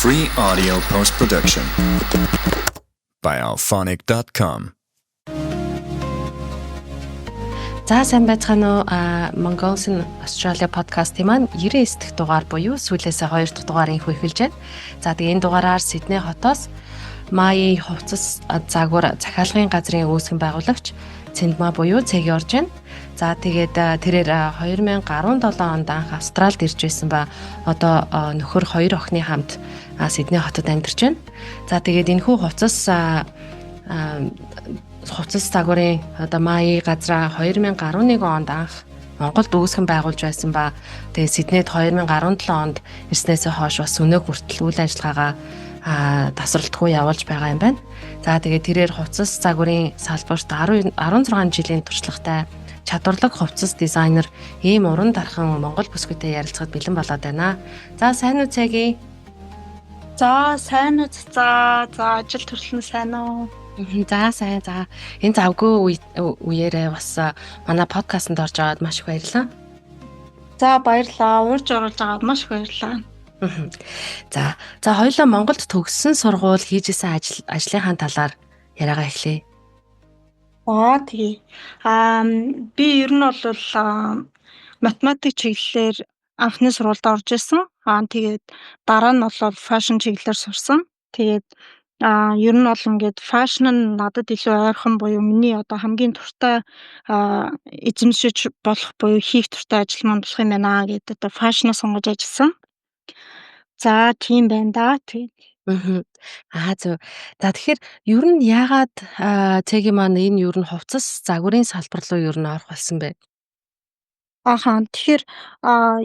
Free audio post-production by alphonic.com. За сайн байцгаана уу? Mongols in Australia podcast-ийн маань 99 дахь дугаар буюу сүүлээсээ 2 дахь дугаарыг эхэлж байна. За тэгээ энэ дугаараар Сидней хотоос Маи хувцас загвар захиалгын газрын үүсгэн байгуулагч Цэндма буюу Цэги орж байна. За тэгээд тэрээр 2017 онд анх Австралид ирж байсан ба одоо нөхөр 2 охины хамт Сидней хотод амьдарч байна. За тэгээд энэхүү хувцас загварын одоо Маи газраа 2011 онд анх Монголд үүсгэн байгуулж байсан ба тэгээд Сиднейд 2017 онд ирснээсээ хойш бас өнөө хүртэл үйл ажиллагаагаа тасралтгүй явуулж байгаа юм байна. За тэгээд тэрээр хувцас загварын салбарт 16 жилийн туршлагатай чадварлаг хувцас дизайнер ийм уран дархан Монгол бүсгүйтэй ярилцахад бэлэн болоод байна. За сайн уу Цэги? За сайн уу. За ажил төрлөн сайн уу? За сайн. За энэ завгүй үеэрээ бас манай подкастэнд орж аваад маш их баярлалаа. За баярлалаа. Уурж оруулж аваад маш их баярлалаа. За хоёулаа Монголд төгссөн сургууль хийжсэн ажлынхаа талаар яриагаа эхлэе. Тэгээ. Би ер нь бол математик чиглэлээр анхны сургуульд орж исэн. Тэгээд дараа нь бол фэшн чиглэлээр сурсан. Тэгээд ер нь бол ингээд фэшн нь надад илүү ойрхон буюу миний одоо хамгийн дуртай эзэмшиж болох буюу хийх дуртай ажил маань болох юм байна гэдэг одоо фэшн сонгож ажилласан. За тийм байна да. Тэгээд зөв. За тэгэхээр ер нь яагаад Цэги маань энэ ер нь хувцас загварын салбар руу ер нь орох болсон бэ? Тэгэхээр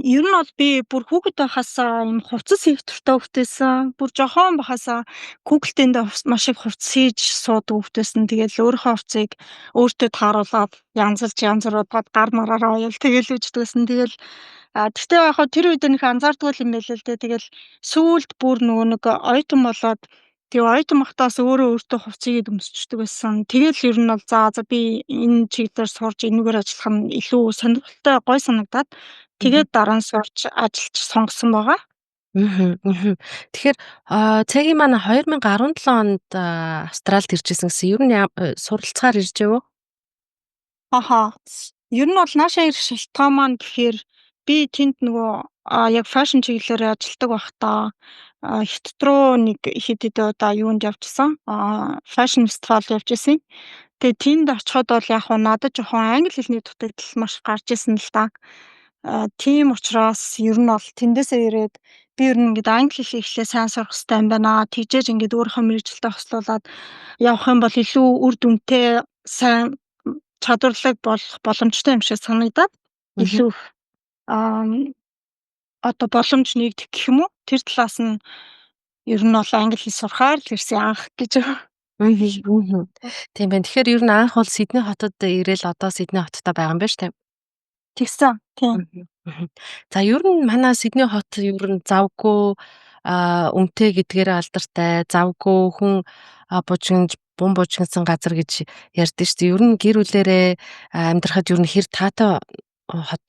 ер нь бол би бүр хүүхэд байхасаа юм хувцас хийх дуртай хөвгтэйсэн. Бүр жохон байхасаа Google-тэнд маш их хувцас хийж суудаг хөвгтэйсэн. Тэгэл өөрийнхөө хувцсыг өөртөө тааруулаад янзруудаад гар мараараа оёл тэгэл үждэгсэн. Тэгэл тэгтээ яг хаа тэр үед нэг анзаардгүй юм байл л дээ. Тэгэл сүүлд бүр нөгөө нэг оюутан болоод тэгээ оюутан махтаас өөртөө хувцсыг өмсчдөг байсан. Тэгэл ер нь бол за би энэ чиглэлээр сурж энэгээр ажиллах нь илүү сонирхолтой гой санагдаад тэгээд дараа нь сурч ажиллаж сонгосон байгаа. Тэгэхээр Цэги маань 2017 онд Австралид иржсэн гэсэн ер нь суралцахаар иржээ үү? Ер нь бол наашаа ирэх шалтгаан маань гэхээр би тэнд нөгөө яг фэшн чиглэлээр ажилладаг байхдаа хятад руу нэг хэд удаа юунд явжсан. Фэшн фестивал явж исэн. Тэгээд тэнд очиход бол яг надад жоохон англи хэлний дутагдал маш гарч исэн л да. Тийм учраас ер нь бол тэндээсээ ирээд би ер нь ингээд англи хэлийг ихлэ сайн сурах хэрэгтэй юм байна. Тэгжээж ингээд өөрийнхөө мэргэжилтэд хослуулаад явах юм бол илүү үр дүнтэй сайн чадварлаг болох боломжтой юм шиг санагдаад илүү одоо боломж нэгдэх гэх юм уу? Тэр талаас нь ер нь бол англи хэл сурахаар л ирсэн анх гэж. Тийм байна. Тэгэхээр ер нь анх бол Сидней хотод ирээл одоо Сидней хоттой байгаа юм байна шүү дээ. Тэгсэн. Тийм. За ер нь манай Сидней хот ер нь завгүй үнэтэй гэдгээрээ алдартай, завгүй хүн бун бужигнсан газар гэж ярьдэн шүү дээ. Ер нь гэр бүлээрээ амьдрахад ер нь хэр таатай хот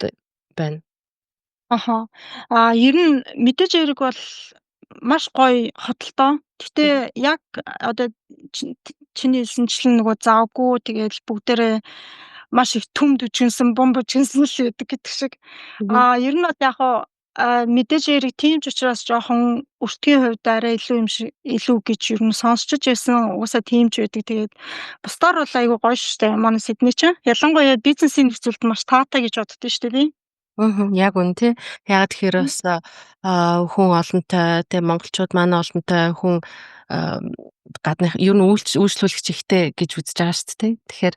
байна. Ер нь мэдээж хэрэг бол маш гоё хотолтой. Гэтэ яг одоо чиний хэлсэнчлэн нөгөө завгүй тэгэл бүгдээрээ маш их төм дүжгэнсэн, бум бужигнсан л байдаг гэдэг шиг. Ер нь бол яг мэдээж хэрэг тийм ч учраас жоохон өртгийн хувьд арай илүү гэж ер нь сонсчиж байсан. Угаасаа тийм ч байдаг. Тэгээд бусдаар бол айгүй гоё шүү дээ. Манай Сидней ч ялангуяа бизнесийн нөхцөлд маш таатай гэж боддоо шүү дээ. Яг үн тий. Яг тэгэхээр бас хүн олонтой тий монголчууд манай олонтой хүн гадны ер нь үйлчлүүлэгч ихтэй гэж үзэж байгаа шүү дээ. Тэгэхээр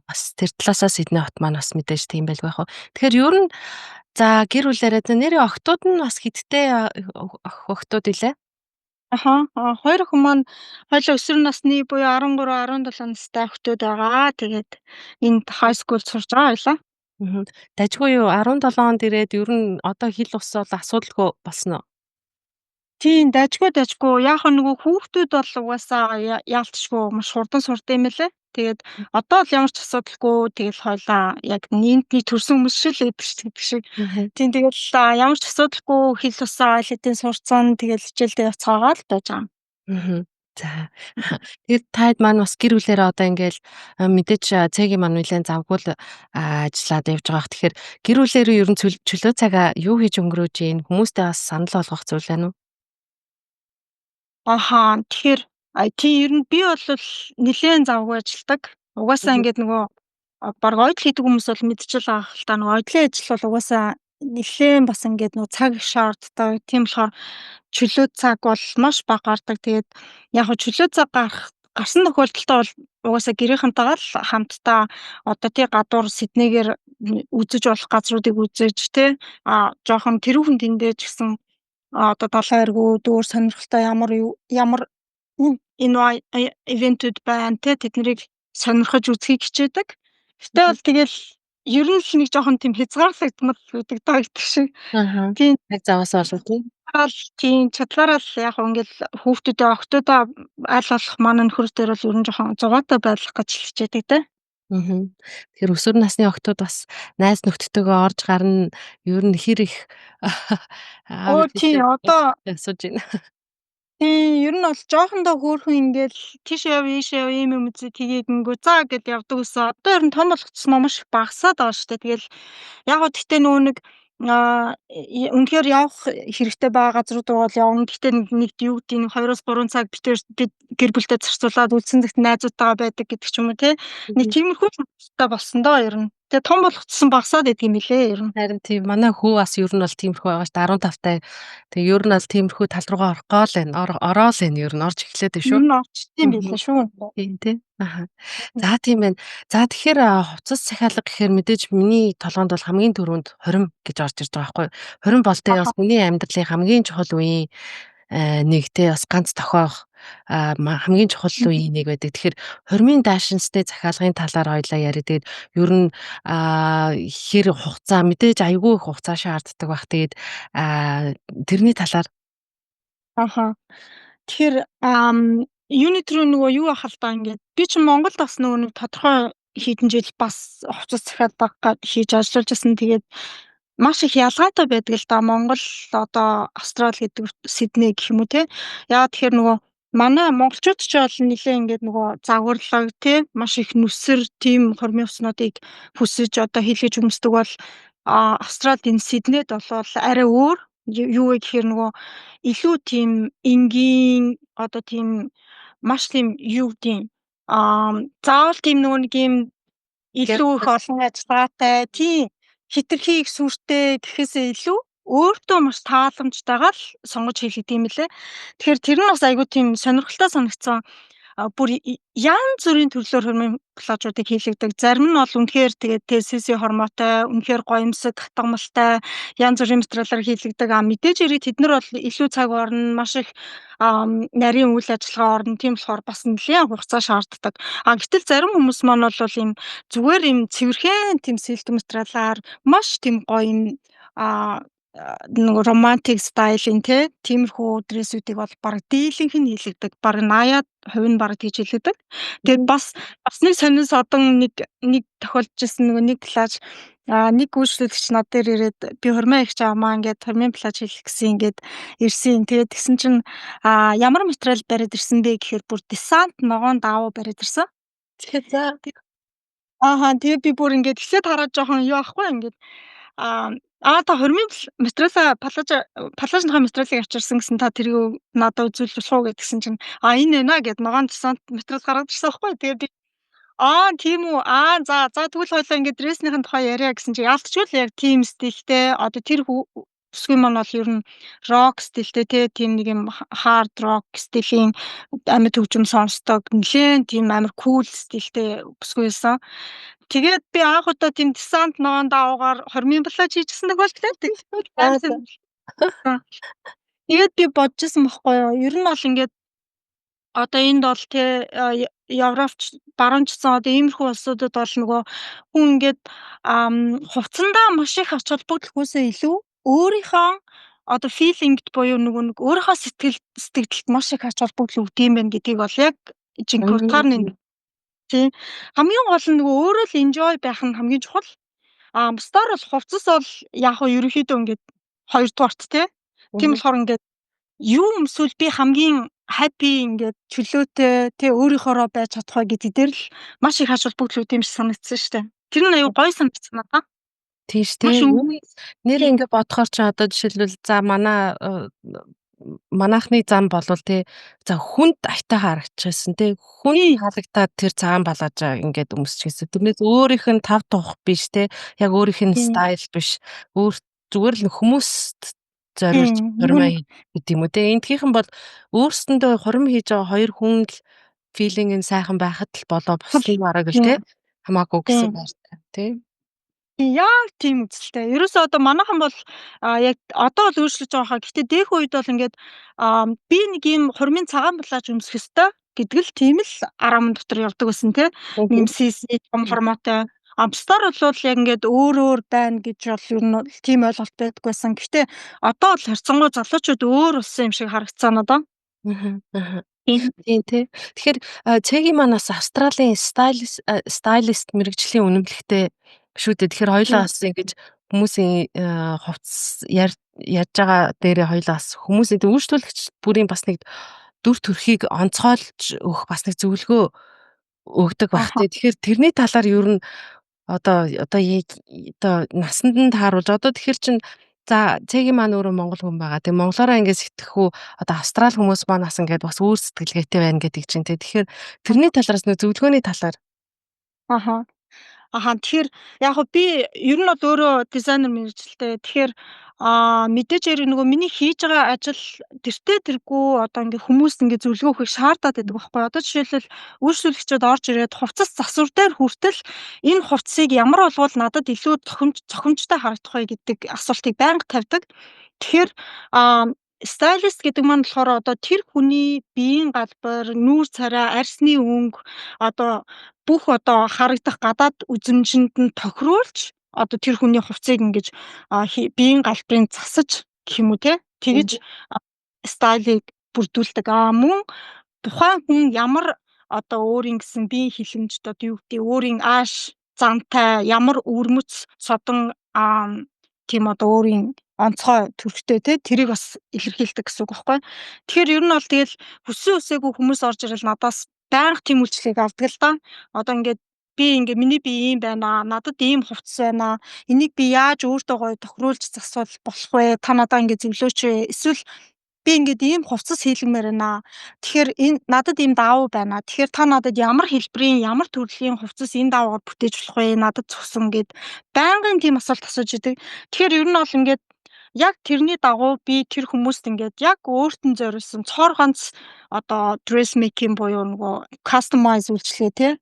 бас тэр талаасаа Сидней хот маань бас мэдээж тийм байлгүй яах вэ. Тэгэхээр ер нь за гэр бүлээрээ нэрийн охтууд нь бас хэдтэй охтууд илээ? Хоёр охин маань хоёулаа өсвөр насны буюу 13, 17 настай охтууд байгаа. Тэгээд энд хай скул сурж байгаа хоёлаа. Дажгүй юу 17 онд ирээд ер нь одоо хэл ус бол асуудалгүй болсон уу? Тийм дажгүй яг нөгөө хүүхдүүд бол угаасаа яалтчгүй маш хурдан сурд юм лээ. Тэгээд одоо л ямар ч асуудалгүй тэгэл хойлоо яг нийгмийн төрсэн хүмүүс шиг л байдаг гэдэг шиг. Тийм тэгэл ямар ч асуудалгүй хэл тусаа аль хэдийн сурцсан тэгэл хичээлдээ явцгаагаа л байж байгаа. Аа. За. Тэгээд таад маань бас гэр бүлээрээ одоо ингээл мэдээж цэгийн маань нэлээд завгүй л ажиллаад явж байгаа. Тэгэхээр гэр бүлээрээ ер нь чөлөө цагаа юу хийж өнгөрөөж ийн хүмүүстэй бас санал болгох зүйл байна уу? Ахаа. Тэгэхээр тийм ер нь би бол нэлээд завгүй ажилдаг. Угаасаа ингээд нөгөө бараг оёдл хийдэг хүмүүс бол мэдчихэл байгаа л та нөгөө оёдлын ажил бол угаасаа нэлээд бас ингээд нөгөө цаг их шаарддаг. Тийм болохоор чөлөө цаг бол маш бага гардаг. Тэгээд яг хөө чөлөө цаг гарсан тохиолдолтой бол угаасаа гэрийнхэнтэйгээ л хамтдаа одоо тий гадуур Сиднейгээр үзэж болох газруудыг үзэж тий жоохон тэрүүхэн тэндэж гэсэн одоо далайн эргүү дөөр сонирхолтой ямар ивентүүд байна те тэднийг сонирхож үзхийг хичээдэг. Гэтэ бол тэгэл ер нь л нэг жоохон тийм хязгаарлагдмал байдаг даа гэдэг шиг. Аа. Тийм Яг заваас олоо тийм. тийм чадлаараа л яг ингээл хүүхдүүдээ октоодоо аль болох манай нөхөр дээр бол ер нь жоохон зугаатай байх гэж хичээдэг те. Аа. Тэгэхээр өсвөр насны охтууд бас найз нөхдөдтэйгөө орж гарна ер нь хэр их Оо тийм одоо асууж байна. тийм ер нь бол жоохондоо хөөрхөн ингээл тийш яв ийш яв ийм юм үзээ тгийгэнгүү за гэд явдаг гэсэн. Одоо ер нь том болгоцсноо маш их багасаад байгаа шүү дээ. Тэгэл яг гоо тэгтээ нөгөө нэг үнэхээр явах хэрэгтэй байгаа газрууд бол явна. Гэхдээ нэгд юу гэдэг нь 2-3 цаг бид гэр бүлтэй зарцуулаад үлдсэн цагт найзуудтайгаа байдаг гэдэг ч юм уу те. Нэг тиймэрхүү зүйлтэй болсон доо ер нь. Тэгээ том болгоцсон багасаад идэг юм билээ ер нь. Харин тийм манай хүү бас ер нь бол тиймэрхүү байгаа шүү дээ 15 таа. Тэгээ ер нь бол тиймэрхүү тал руугаа орох гол байна. Ороод л энэ ер нь орж эхлэв дээ шүү. Ер нь орчдсон билээ шүү. Тийм тий. Аа. За тийм байна. За тэгэхээр хувцас захиалга гэхээр мэдээж миний толгоонд бол хамгийн түрүүнд хорим гэж орж ирж байгаа байхгүй юу? Хорим болтой бас миний амьдралын хамгийн чухал үеийн нэг те бас ганц тохиох хамгийн чухал үеийн нэг байдаг. Тэгэхээр хормын даашинстэй захиалгын талаар хоёлаа яриа. Тэгээд ер нь хэр хугацаа мэдээж айгүй их хугацаа шаарддаг бах. Тэгээд тэрний талаар Аха. Тэгэхээр юунит руу нөгөө юу ахал та ингээд би чинь Монголд бас нөгөө нэг тодорхой хэдэн жил бас хувцас захиалга хийж ажиллаж байсан. Тэгээд маш их ялгаатай байдаг л да. Монгол одоо Австрали гэдэг Сидней гэх юм уу те. Яагаад тэгэхээр нөгөө манай монголчууд ч бол нэлээ ингээд нөгөө загварлаг те маш их нүсэр тийм хормын хувцснуудыг хүсэж одоо хийлгэж өмсдөг бол Австралид энэ Сиднейд болвол арай өөр юу вэ гэхээр нөгөө илүү тийм энгийн одоо тийм маш тийм юу гэдэг заавал тийм нөгөө нэг юм илүү их олон ажиллагаатай тийм хитрхи их сүртэй гэхээсээ илүү өөртөө маш тааламжтайгаар л сонгож хийлгдэг юм лээ. Тэгэхээр тэр нь бас айгүй тийм сонирхолтой санагдсан. Бүр янз бүрийн төрлөөр хормын плажуудыг хийлгдэг. Зарим нь бол үнэхээр тэгээд TCC хормоотой, үнэхээр гоёмсог, хатгамалтай янз бүрийн материалаар хийлгдэг. Мэдээж хэрэг тэд нар бол илүү цаг орно, маш их нарийн үйл ажиллагаа орно. Тийм болохоор бас нэлээд хугацаа шаарддаг. Гэтэл зарим хүмүүс маань бол ийм зүгээр ийм цэвэрхэн тийм сэлт материалаар маш тийм гоё юм нөгөө романтик стайлын тиймэрхүү дрессүүдийг бол бараг дийлэнх нь хийлгдэг. Бараг 80% нь бараг тийж хийлгдэг. Тэгээд бас нэг сонин содон нэг тохиолдож ирсэн нөгөө нэг плаж нэг үйлчлүүлэгч над дээр ирээд би хормоо их чаамаа ингээд хормын плаж хийх гэсэн ингээд ирсэн. Тэгээд тэгсэн чинь ямар материал бариад ирсэн бэ гэхээр бүр десант ногоон даавуу бариад ирсэн. Тэгээд за тэгээд би бүр ингээд эхлээд хараад жоохон юу ахгүй ингээд та хормын материалаа плажынхаа материалыг авчирсан гэсэн та тэрийг надад үзүүлж болох уу гэдгсэн чинь энэ байна гэд ногоон десант материал гаргаж ирсэн байхгүй. Тэгээд би тийм үү. За тэгвэл хоёлаа ингээд дрессийн тухай яриа гэсэн чинь яалтчгүй л яг тийм стилтэй одоо тэр бүсгүй маань бол ер нь рок стилтэй тийм нэг юм хард рок стилийн амьд хөгжим сонсдог нэлээд тийм амар кул стилтэй бүсгүй байсан. Тэгээд би анх удаа тийм десант ногоон даавуугаар хормын плаж хийжсэн тохиолдолтой. Тэгээд би бодчихсон байхгүй юу. Ер нь бол ингээд одоо энд бол Европч баруунчсан одоо иймэрхүү улсуудад бол нөгөө хүн ингээд хувцсандаа маш их ач холбогдолгүйсээ илүү өөрийнхөө одоо feeling-д буюу нэг өөрийнхөө сэтгэлд маш их ач холбогдол өгдөг юм байна гэдгийг бол яг жинхэнэ утгаар нь тий. Хамгийн гол нь өөрөө л enjoy байх нь хамгийн чухал. Бусдаар бол хувцас бол яг хөө ерөнхийдөө ингээд хоёрдугаарт тий. Тийм болохоор ингээд юу өмсвөл би хамгийн happy ингээд чөлөөтэй тий өөрийнхоороо байж чадах вэ гэдэг дээр л маш их ач холбогдол өгд юм шиг санагдсан шүү дээ. Тэр нь аюу гоё санагдсан надаа. Тийш Маш тий. өнгө. Нэрээ ингээ бодохоор чи одоо жишээлбэл за манайхны зам болвол тий за хүнд айтайхан харагдчихсан тий хүн халагтаад тэр цагаан балааж ингээд өмсчихсэн. Тэрнээс өөрийнх нь тав тух биш тий яг өөрийнх нь стайл биш. Зүгээр л хүмүүст зориулж хурмаа гэдэг юм уу тий. Эндхийнхэн бол өөрсөндөө хурим хийж байгаа хоёр хүн л филинг нь сайхан байхад л болоо бусдын бараг л тий хамаагүй гэсэн байртай тий. Яг тийм үзэлтэй. Ерөөсөө одоо манайхан бол яг одоо л өөрчлөж байгаа хаа. Гэхдээ дэх үед бол ингээд би нэг юм хурмын цагаан булааж өмсөх ёстой гэдэг л тийм л араамн дотор явдаг байсан тий. Нэг CC том форматай. Бусдаар бол яг ингээд өөр байна гэж бол ер нь тийм ойлголт байдаг байсан. Гэхдээ одоо л харьцангуй залуучууд өөр болсон юм шиг харагдсан надаа. Тийм тий. Тэгэхээр Цэгийн манаас Австралийн стайлист мэрэгжлийн үнэмлэхтэй шүү дээ. Тэгэхээр хоёлаа бас ингэж хүмүүсийн хувцас ярьж байгаа дээрээ хоёлаа бас хүмүүсийн үйлчлүүлэгч бүрийн бас нэг дүр төрхийг онцгойлж өгөх бас нэг зөвлөгөө өгдөг багтай. Тэгэхээр тэрний талаар ер нь одоо насанд нь тааруулж одоо тэгэхээр чин за Цэгийн маань өөрөө монгол хүн байгаа. Тэгээ монголоороо ингээд сэтгэхүү одоо австрал хүмүүс манаас ингээд бас өөр сэтгэлгээтэй байна гэдэг чинь тий. Тэгэхээр тэрний талаараас нөө зөвлөгөөний талаар Тэгэхээр яг хөө би ер нь бол өөрөө дизайнер мэргэжилтэй. Тэгэхээр мэдээж яг нөгөө миний хийж байгаа ажил тэртээ тэргүй одоо ингээ хүмүүст ингээ зөвлөгөө өгөхийг шаардаад байдаг байхгүй. Одоо жишээлбэл үйлчлүүлэгчид орж ирээд хувцас засвар дээр хүртэл энэ хувцсыг ямар олвол надад илүү цохимжтой харагдах вэ гэдэг асуултыг байнга тавьдаг. Тэгэхээр стайлист гэдэг маань болохоор одоо тэр хүний биеийн галбар, нүүр царай, арьсны өнгө одоо бүх одоо харагдах гадаад үзмжинд нь тохируулж одоо тэр хүний хувцсыг ингэж биеийн галбарыг засаж гэх юм уу те тэгэж стайлыг бүрдүүлдэг. Мөн тухайн хүн ямар одоо өөрийн гэсэн биеийн хилэмжт одоо юу гэдэг өөрийн ааш зантай ямар өвөрмөц содон тийм одоо өөрийн онцгой төрхтэй те тэрийг бас илэрхийлдэг гэсэн үг байхгүй. Тэгэхээр ер нь бол тэгэл хүссэн үсээгүй хүмүүс орж ирэл надаас байнга тийм үйлчлэгийг авдаг л да. Одоо ингээд миний бие ийм байна. Надад ийм хувцас байна. Энийг би яаж өөртөө гоё тохируулж засвал болох вэ? Та надаа ингээд зөвлөөч вэ? Эсвэл би ингээд ийм хувцас хийлгэмээр байна. Тэгэхээр энэ надад ийм давуу байна. Тэгэхээр та надад ямар хэлбэрийн, ямар төрлийн хувцас энэ давуугаар бүтээж болох вэ? Надад зөксөн гэд байнгын тийм асуулт асууж идэг. Тэгэхээр ер нь бол ингээд яг тэрний дагуу би тэр хүмүүст ингээд яг өөрт нь зориулсан цор ганц одоо dressmaking буюу нөгөө customize үйлчлэгээ тий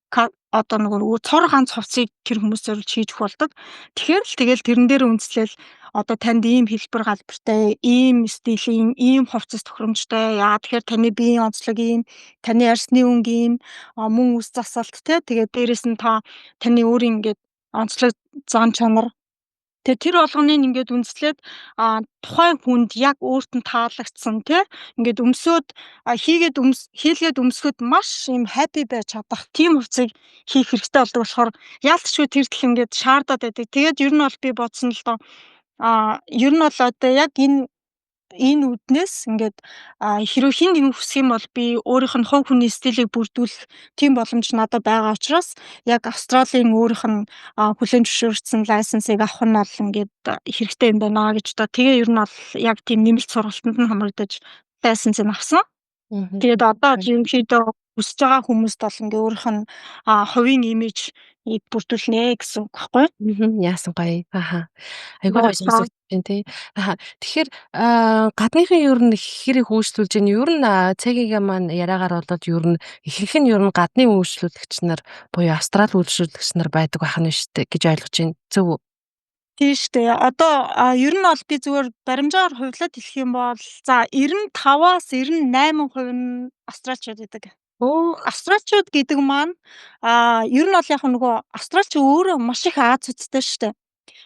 одоо нөгөө цор ганц хувцсыг тэр хүмүүст зориулж хийж өгөх болдог. Тэгэхээр л тэгэл тэрэн дээр үндэслэл одоо танд ийм хэлбэр галбартай, ийм стилийн, ийм хувцас тохиромжтой. Тэгэхээр таны биеийн онцлог ийм, таны арьсны өнгө ийм, мөн үс засалт тий тэгээд дээрэс нь таны өөрийн ингээд онцлог зан чанар тэр болгоныг ингээд үндэслээд тухайн хүнд яг өөрт нь таалагдсан тий ингээд хийлгээд өмсөхөд маш юм happy байж чадах тийм хувцсыг хийх хэрэгтэй болдог болохоор яалтчгүй тэр их ингээд шаардаад байдаг. Тэгээд ер нь бол би бодсон л доо ер нь бол одоо яг энэ үднээс ингээд хэрвээ хин юм хүсэх юм бол би өөрийнх нь хувь хүний стилийг бүрдүүлэх тийм боломж надад байгаа учраас яг Австралийн өөрийнх нь хүлээн зөвшөөрсөн лайсенсыг авах нь бол ингээд хэрэгтэй юм байна гэж одоо тэгээ ер нь бол яг тийм нэмэлт сургалтанд нь хамрагдаж лайсенсыг авсан. Тэгээд одоо ерөнхийдөө хүсэж байгаа хүмүүст бол ингээ өөрийнх нь хувийн имижийг бүрдүүлнэ гэсэн үг байхгүй юу? Яасан гоё. Айгуу гоё сонсогдож байна тий. Тэгэхээр гадныхын ер нь хэрэг үйлчлүүлж байна. Ер нь Цэгийн маань яриагаар болоод ер нь ихэнх нь ер нь гадны үйлчлүүлэгч нар буюу австрал үйлчлүүлэгч нар байдаг байх нь шүү дээ гэж ойлгож байна. Зөв үү? Тийм шүү дээ. Одоо ер нь бол би зүгээр баримжаагаар хувьлаад хэлэх юм бол за 95-аас 98% нь австралчууд байдаг. Австралчууд гэдэг маань ер нь бол яг нөгөө австралч өөрөө маш их Аз үзтэй шүү дээ.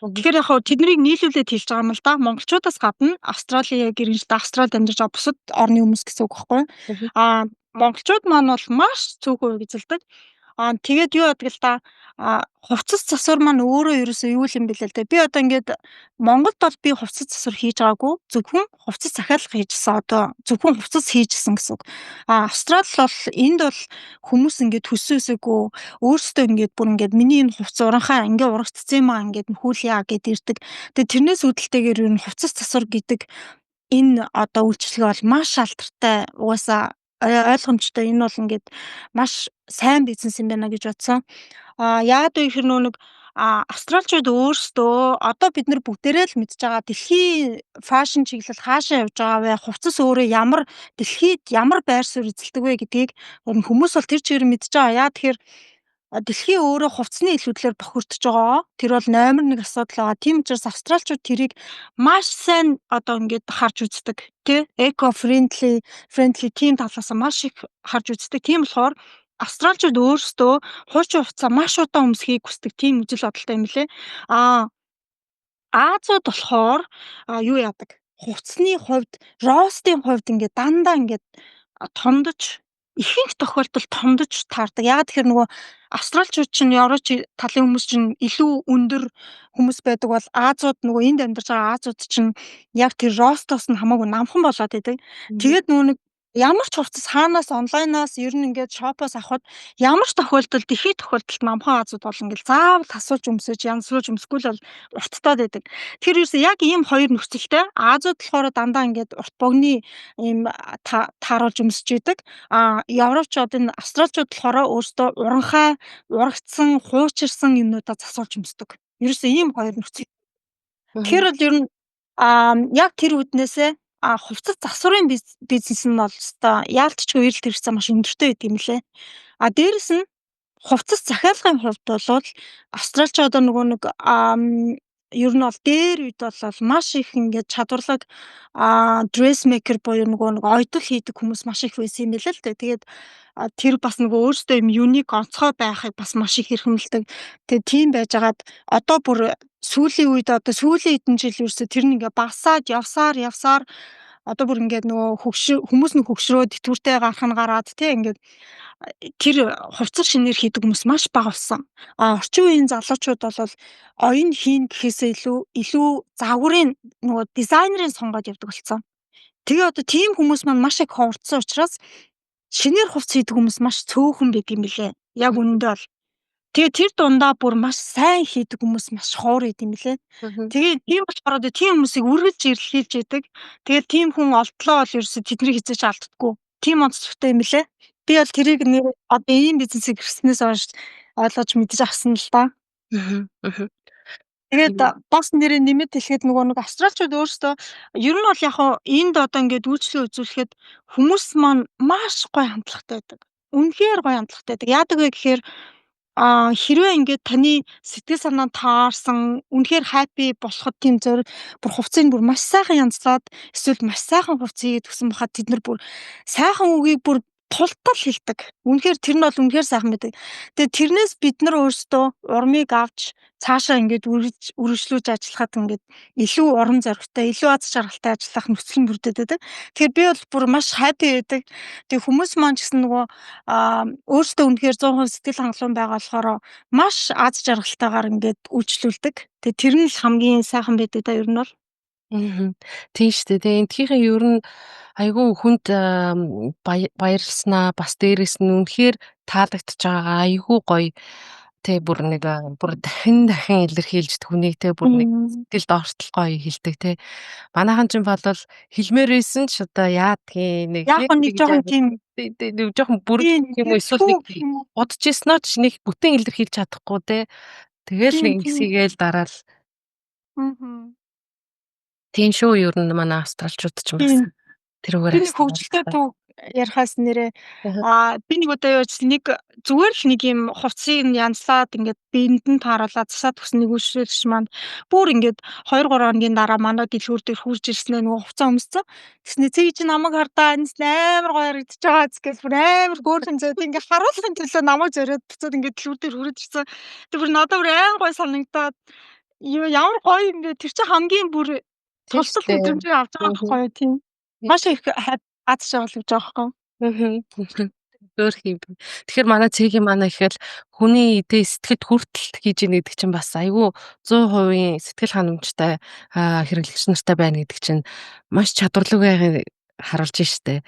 Тэгэхээр яг хоо тэднийг нийлүүлээд хэлж байгаа юм л да. Монголчуудаас гадна Австралийн яг иргэншилтэй Австралид амьдарч байгаа бусад орны хүмүүс гэсэн үг байхгүй юу? Мгм. Монголчууд маань бол маш цөөхөн хувийг эзэлдэг. Тэгээд юу яадаг л да, хувцас засвар маань өөрөө ерөөсөө юу юм бэ л дээ. Би одоо ингээд Монголд бол би хувцас засвар хийж байгаагүй. Зөвхөн хувцас захиалга хийжсэн. Одоо зөвхөн хувцас хийжсэн гэсэн үг. Австрал бол энд бол хүмүүс ингээд төсөөсөөгөө өөрсдөө ингээд бүр ингээд миний энэ хувцас уранхаа ингээ урагдсан юм ингээд нөхүүлье гэд ирдэг. Тэгээд тэрнээс үүдэлтэйгээр ер нь хувцас засвар гэдэг энэ одоо үйлчлэг бол маш алдартай. Угаасаа ойлгомжтой. Энэ бол ингээд маш сайн бизнес юм байна гэж бодсон. Яагаад вэ гэхээр нэг австралчууд өөрсдөө одоо бид нар бүгдээрээ л мэдж байгаа дэлхийн фэшн чиглэл хаашаа явж байгаа вэ? Хувцас өөрөө дэлхийд ямар байр суурь эзэлдэг вэ гэдгийг хүмүүс бол тэр чигээр мэдж байгаа. Яа тэгэхээр дэлхий өөрөө хувцсны илүүдлээр бохирдож байгаа. Тэр бол номер 1 асуудал байгаа. Тийм учраас австралчууд тэрийг маш сайн одоо ингээд харж үздэг, тий? Friendly тийм талаас нь маш их харж үздэг. Тийм болохоор австралчууд өөрсдөө хуучин хувцас маш удаан өмсөхийг хүсдэг тийм үзэл бодолтой юм лээ. Аа Азууд болохоор юу яадаг? Хувцсны хувьд, ростын хувьд ингээд дандаа ингээд томдож ихэнх тохиолдолд томдож таардаг. Яагаад тэгэхээр нөгөө австралчууд чинь еврооч талын хүмүүс чинь илүү өндөр хүмүүс байдаг бол Азууд нөгөө энд амьдарч байгаа Азууд чинь яг тэр ростоос нь хамаагүй намхан болоод идэг. Тэгээд нөгөө нэг ямар ч хувцас хаанаас онлайнаас ер нь ингээд шопоос авахад ямар ч тохиолдолд ихэнх тохиолдолд намхан Азууд бол ингээд заавал тасуулж өмсөж янзлуулж өмсөхгүй л бол урттаад байдаг. Тэр юусе яг ийм хоёр нөхцөлтэй Азууд болохоор дандаа ингээд урт богны ийм тааруулж өмсөж идэг. Европчууд энэ австралчууд болохоор өөрсдөө уранхай, урагдсан, хуучирсан юмнуудаа засуулж өмсдөг. Ерөөсөө ийм хоёр нөхцөл. Тэгэхээр бол ер нь яг тэр үднээсээ хувцас засварын бизнес нь бол өстой яалтчгүй эрэлт хэрэгцээ маш өндөртэй байдаг юм лээ. Дээрэс нь хувцас захиалгын хувьд бол австралч одоо нөгөө нэг ер нь бол дээр үед бол маш их ингээд чадварлаг dressmaker буюу нөгөө нэг ойдол хийдэг хүмүүс маш их байсан юм билээ л дээ. Тэгээд тэр бас нөгөө өөртөө юм юник онцгой байхыг бас маш их эрхэмлдэг. Тэгээд тийм байжгаад одоо бүр сүүлийн хэдэн жил ерөөсө тэр нь ингээ багасаад явсаар одоо бүр ингээд нөгөө хүмүүс нь хөгшрөөд итгүүртэй гарах нь гараад тий ингээд тэр хувцас шинээр хийдэг хүмүүс маш бага болсон. Орчин үеийн залуучууд бол оюун хийн гэхээсээ илүү загварын нөгөө дизайнерын сонгоод явдаг болсон. Тэгээ одоо тийм хүмүүс маань маш их ховордсон учраас шинээр хувцас хийдэг хүмүүс маш цөөхөн байдаг юм билээ. Яг үнэндээ бол тэгээ тэр дундаа бүр маш сайн хийдэг хүмүүс маш ховор идэм билээ. Тэгээ тийм болохоор тийм хүмүүсийг үргэлж ирлхийлж идэг. Тэгээ тийм хүн олдлоо бол ерөөсө тэднийг хизээч алддаггүй. Тийм онцлогтой юм билээ. Би бол тэрийг одоо ийм бизнесийг ирснээс хойш ойлгож мэдэж авсан л да. Тэгээд бас нэрээ нэмэт хэлэхэд нөгөө нэг австралчууд өөрсдөө ер нь бол яг хоо энд одоо ингээд үйлчлэл үзүүлэхэд хүмүүс маань маш гоё хандлагатай байдаг. Үнэхээр гоё хандлагатай байдаг. Яадаг вэ гэхээр хэрвээ ингээд таны сэтгэл санаа таарсан үнэхээр happy болоход тийм зөв бүр хувцсыг бүр маш сайхан янзлаад эсвэл маш сайхан хувцас хийгээд өгсөн бахад тэд нар бүр сайхан үгийг бүр тултал хэлдэг. Үнэхээр тэр нь бол үнэхээр сайхан байдаг. Тэгээд тэрнээс бид нар өөрсдөө урмыг авч цаашаа ингээд үргэлжлүүлж ажиллахад ингээд илүү урам зоригтой, илүү аз жаргалтай ажиллах нөхцөл нь бүрдээд байдаг. Тэгэхээр би бол бүр маш happy байдаг. Тэгээ хүмүүс маань ч гэсэн нөгөө өөрсдөө үнэхээр 100% сэтгэл хангалуун байгаа болохоор маш аз жаргалтайгаар ингээд үйлчлүүлдэг. Тэгээ тэр нь л хамгийн сайхан байдаг да ер нь бол. Тийм шүү дээ. Тэгээ эндхийнхээ ер нь айгүй хүнд баярлснаа бас дээрэс нь үнэхээр таалагдж байгаа айгүй гоё тэг бүр дахин илэрхийлж түүнийг тэг бүр нэг сэтгэлд ортол гоё хэлдэг те. Манайхан ч бол хэлмээрсэн ч одоо яадгийн нэг жоохон тийм жоохон бүрэн юм уу эсвэл нэг удаж ирсноо ч нэг бүтэн илэрхийлж чадахгүй те. Тэгэл нэг хэсийгээл дараал. Тийм шүү ер нь манай австралчууд ч юм бас тэрүүгээр нэг хөгжилтэй төв ярихаас нэрээ би нэг удаа явж нэг зүгээр л нэг юм хувцсыг янзлаад ингээд биэнд нь тааруулаад засаад өгсөн нэг үйлчлүүлэгч маань бүр ингээд 2 3 хоногийн дараа манай дэлгүүр дээр хурж ирснээр нөгөө хувцас өмссөн. Тэснэ цэг чи намайг хардаа энэ амар гоё харагдаж байгаа гэхээс бүр амар хөөрхөн зөөд ингээд харуулсан төлөө намайг зориод буцаад ингээд дэлгүүр дээр хүрэж ирсэн. Тэг бүр надад бүр амар гоё санагдаад Ямар гоё юм бэ? Тэр чинь хамгийн бүр Тийм тусал шүү дээ. мэдрэмжийг авч байгаа Мгм. байхгүй юу тийм. Маш их аз жаргал өгч байгаа байхгүй юу? Мгм. Өөр юм. Тэгэхээр манай цэгийн манай ихэл хүний идэ сэтгэд хүртэл хийж ийн гэдэг чинь бас айгүй 100% сэтгэл ханамжтай хэрэглэгч нартай байна гэдэг чинь маш чадварлагыг харуулж штэ.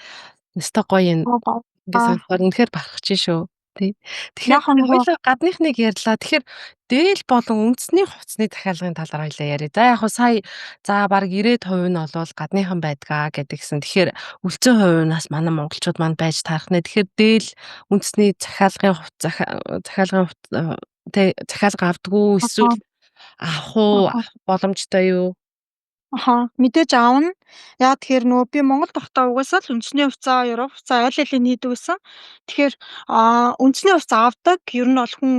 Өстой гоё юм. Ингээ Аа сонсохоор үнэхээр бахархаж шүү. Тий. Тэгэхээр яг нөгөө хоёулаа гадныхныг ярьлаа. Тэгэхээр дээл болон үндэсний хувцсны захиалгын талаар хоёлаа яриа. За яг хуу сая баг 90% нь олвол гадныхан байдгаа гэдгийгсэн. Тэгэхээр үлцэн хувийнаас манай монголчууд манд байж таарах нэ. Тэгэхээр дээл үндэсний захиалга авдаггүй ахаа эсвэл авах уу ахаа авах боломжтой юу? ахаа мэдээж аавна. Яг тэгэхээр нөгөө би Монгол байхдаа угаасаа л үндэсний хувцас, Европ хувцас аль алийг нийдэг байсан. Тэгэхээр үндэсний хувцас авдаг. Ер нь бол хүн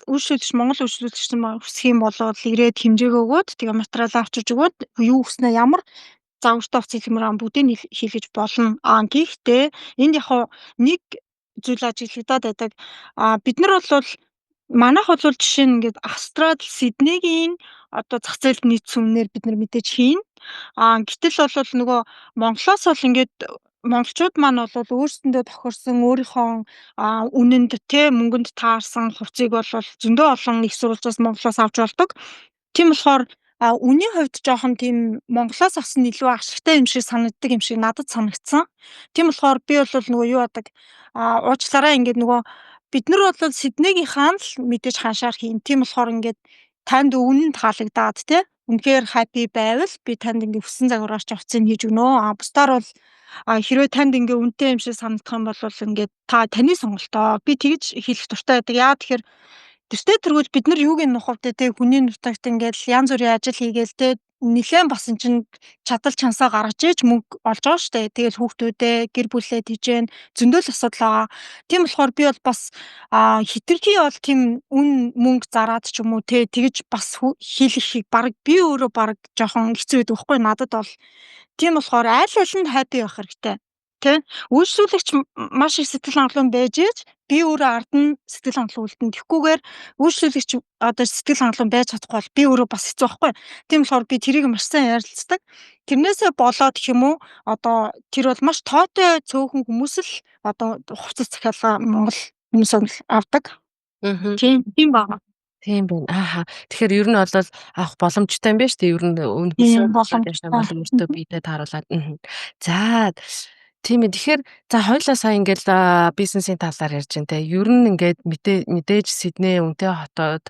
үйлчлүүлэгч Монгол үйлчлүүлэгч нар хүсэх юм бол ирээд хэмжээг өгөөд тэгээ материал авчирж өгөөд юу гэснээр ямар загвартай хувцас хэлмээр бүгдийг нь хийлгэж болно. Гэхдээ энд яг хуу нэг зүйл ажиглагдаад байдаг. Бид нар бол манайх бол жишээ нь ингээд Австрал, Сиднейгийн одоо зах зээлд нийцсэн үнээр бид нар мэдээж хийн. Гэтэл бол нөгөө Монголоос бол ингээд монголчууд маань бол өөрсдөндөө тохирсон өөрийнхөө үнэнд мөнгөнд таарсан хувцсыг бол зөндөө олон их сурвалжаас Монголоос авч болдог. Тийм болохоор үнийн хувьд жоохон тийм Монголоос авсан нь илүү ашигтай юм шиг санагддаг юм шиг надад санагдсан. Тийм болохоор би бол нөгөө юу яадаг уучлаарай ингээд нөгөө бид нар бол Сиднейгийнхаа л мэдээж ханшаар хийн. Тийм болохоор ингээд танд үнэн таалагдаад үнэхээр happy байвал би танд ингээд хүссэн загвараар ч хувцсыг хийж өгнө. Бусдаар бол хэрвээ танд ингээ үнэтэй юм шиг санагдах юм бол ингээд таны сонголтоо. Би тэгж хэлэх дуртай байдаг. Яа тэгэхээр тэртээ тэргүүл бид нар юуг нь нухавдаа хүний нутагт ингээд янз бүрийн ажил хийгээл нилээн бас эн чин чадал чансаа гаргаж ээж мөнгө олж байгаа штэ. Тэгэл хүүхдүүдээ гэр бүлээ тижээн зөндөл асуудал байгаа. Тийм болохоор би бол бас хитрхи бол тийм үн мөнгө зараад ч юм уу тэгж бас хийлэхийг баг би өөрөө баг жоохон хэцүү байдаг байхгүй надад бол. Тийм болохоор аль алинд хайпи байх хэрэгтэй. Тэ? Үйлчлүүлэгч маш их сэтгэл хангалуун байж ээж би өөрөө ард нь сэтгэл хангалуун үлдэн. Тэгхгүйгээр үйлчлүүлэгч одоо сэтгэл хангалуун байж чадахгүй бол би өөрөө бас хэцүү байхгүй. Тийм болохоор би тэрийг маш сайн ярилцдаг. Тэрнээсээ болоод гэх юм уу одоо тэр бол маш тоотой цөөхөн хүмүүс л одоо хувцас захиалга Монгол хүмүүс авдаг. Мгм. Тийм байна. Тийм байна. Тэгэхээр ер нь бол авах боломжтой юм байна шүү дээ. Ер нь Тийм үнэхээр боломжтой. бол өөртөө биедээ тааруулаад. За тийм ээ. Тэгэхээр хоёулаа сая ингээл бизнесийн талаар ярьж байна те. Ер нь ингээд мэдээж Сидней үнэтэй хотод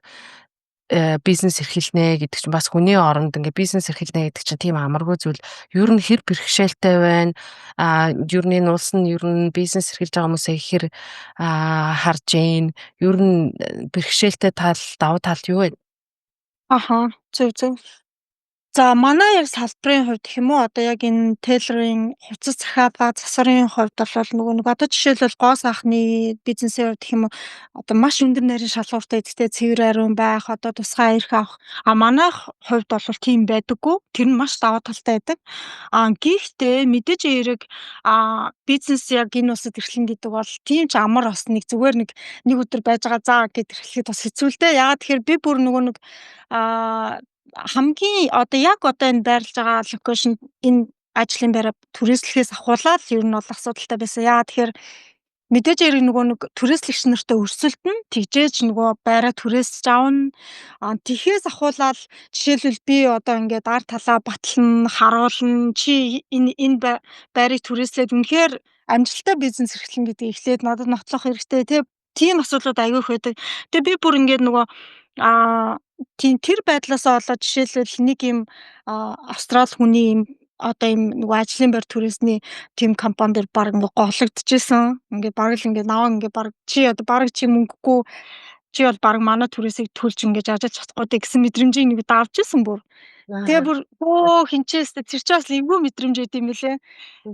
бизнес эрхэлнэ гэдэг чинь бас хүний оронд ингээ бизнес эрхэлнэ гэдэг чинь тийм амаргүй зүйл. Ер нь хэр бэрхшээлтэй байна. Ер нь энэ улс нь ер нь бизнес эрхэлж байгаа хүмүүсээ хэр харж гин. Ер нь бэрхшээлтэй давуу тал юу вэ? Зөв. За манай яг салбарын хувьд гэх юм уу одоо яг энэ тейлорын хувцас захиалга засварын хувьд бол нөгөө одоо жишээлбэл гоо сайхны бизнесийн хувьд гэх юм уу одоо маш өндөр нарийн шалгууртай гэдэгтэй цэвэр ариун байх одоо тусгай эрх авах манайх хувьд бол тийм байдаггүй тэр нь маш даваа талтай байдаг гэхдээ мэдээж эерэг бизнес яг энэ улсад эрхлэн гэдэг бол тийм ч амар бас нэг зүгээр нэг өдөр байж байгаа заа гэд эрхлэхэд бас хэцүү л дээ ягаад тэгэхээр би бүр нөгөө нэг хамгийн одоо энэ байрлаж байгаа локейшн энэ ажлын байраа түрээслэхээс ахуулаад ер нь бол асуудалтай байсан. Яагаад тэгэхээр мэдээж хэрэг нэг түрээслэгч нартай өрсөлдөн тэгжээж нөгөө байраа түрээсж аавна. Тэхээс ахуулаад жишээлбэл би одоо ингээд ар талаа батлан харуулна чи энэ байрыг түрээслээд үнэхээр амжилттай бизнес эрхлэн гэдэг эхлээд надад нотлох хэрэгтэй тийм асуудлууд аягүй их байдаг. Тэгээ би бүр ингээд нөгөө тийм тэр байдлаасаа болоод жишээлбэл нэг юм австрал хүний юм одоо юм нөгөө ажлын байр түрээсний тийм компани дээр баг ингээ гологдчихсэн. Ингээ баг л ингээ наваа ингээ баг чи мөнгөгүй чи бол баг манай түрээсийг төлж ингээ ажиж чадахгүй гэсэн мэдрэмжийг нэг давж исэн бүр. Тэгээ бүр хинчээстэй тэр чи бас эвгүй мэдрэмж өгд юм билэ.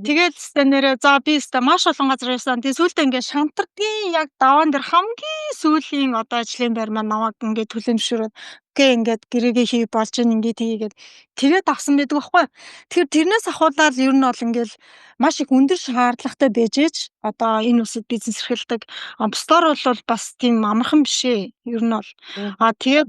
Тэгээд нэрээ за би маш олон газар явсан. Тэгээ сүүлдээ ингээ шантардгийн яг даваан дээр хамгийн сүүлийн одоо ажлын байр маань намайг ингээ төлөв зөвшөөрөөд окей ингээд гэрээгээ хий болж ин ингээд хийгээд тэгээд авсан байдаг байхгүй. Тэгэхээр тэрнээс ахуулаад ер нь бол ингээл маш их өндөр шаардлагатай байж ээж одоо энэ улсад бизнес эрхэлдэг. Бусдаар бол бас тийм амархан биш ээ. Ер нь бол тэгээд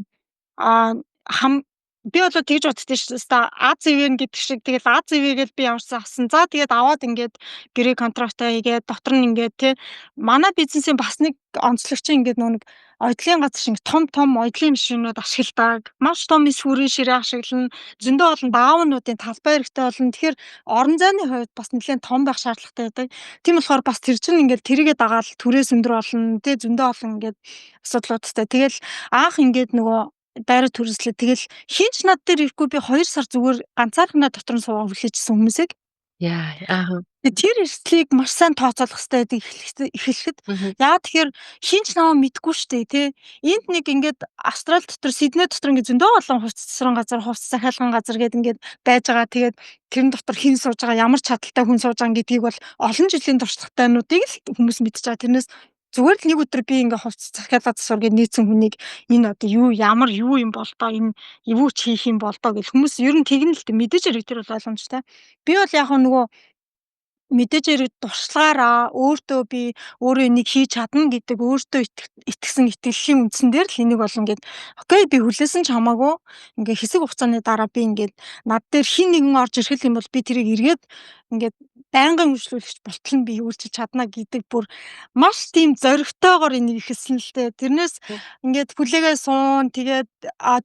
би болоо тэгж боддоо шүү дээ. АЗВ гэдэг шиг тэгэл АЗВ гэж би ямарсан авсан. За тэгээд аваад ингээд гэрээ контрактаа хийгээд дотор нь ингээд тий манай бизнесийн бас нэг онцлог чинь ингээд нэг оёдлын газар шиг том оёдлын машинууд ашигладаг. Маш том эс хүрээ ширээ ашиглана. Зөндөө олон даавнуудын талбай хэрэгтэй болно. Тэгэхээр орон зайны хувьд бас нэлээд том байх шаардлагатай байдаг. Тийм болохоор бас тэр чинь ингээд тэрийгэ дагаад түрээс өндөр болно. Тий зөндөө олон ингээд асуудлуудтай. Тэгэл анх ингээд нөгөө байраа түрээслээ. Тэгэл хинч над дээр ирэхгүй би 2 сар зүгээр ганцаархнаа дотор нь суугаа хүлээжсэн хүмүүсийг. Яа. Аа. Тэр эрсдлийг маш сайн тооцоолох хэрэгтэй байдаг эхлэхэд. Яагаад тэгэхээр хинч намаа мэдгүй штэ тий. Энд нэг ингээд Австрали дотор Сидней дотор ингээд зөндөө олон хувцас засран газар, хувцас захиалган газар гэдэг ингээд байж байгаа. Тэгээд тэрэн дотор хэн сууж байгаа, ямар чадaltaй хүн сууж байгаа гэдгийг бол олон жилийн туршлагатайнуудыг л хүмүүс мэдчихэж байгаа. Тэрнээс зүгээр л нэг өдөр би ингээ хувцас захиалга засвар гэж нийцсэн хүнийг энэ одоо юу ямар юу юм бол доо энэ юу ч хийх юм бол доо гэл хүмүүс ер нь тэгнэ л дээ мэдээж хэрэг тэр бол ойлгомжтой. Би бол яг нөгөө мэдээж хэрэг туршлагаараа өөртөө би өөрөө энийг хийж чадна гэдэг өөртөө итгэсэн итгэлийн үндсэн дээр л энийг бол ингээд окей би хүлээсэн ч хамаагүй ингээ хэсэг хугацааны дараа би ингээд над дээр хин нэгэн орж ирэх юм бол би тэрийг эргээд ингээд байнгын үйлчлүүлэгч болтол нь би үйлчилж чадна гэдэг бүр маш тийм зоригтойгоор энийг ихэлсэн л дээ. Тэрнээс ингээд хүлээгээ суун тэгээд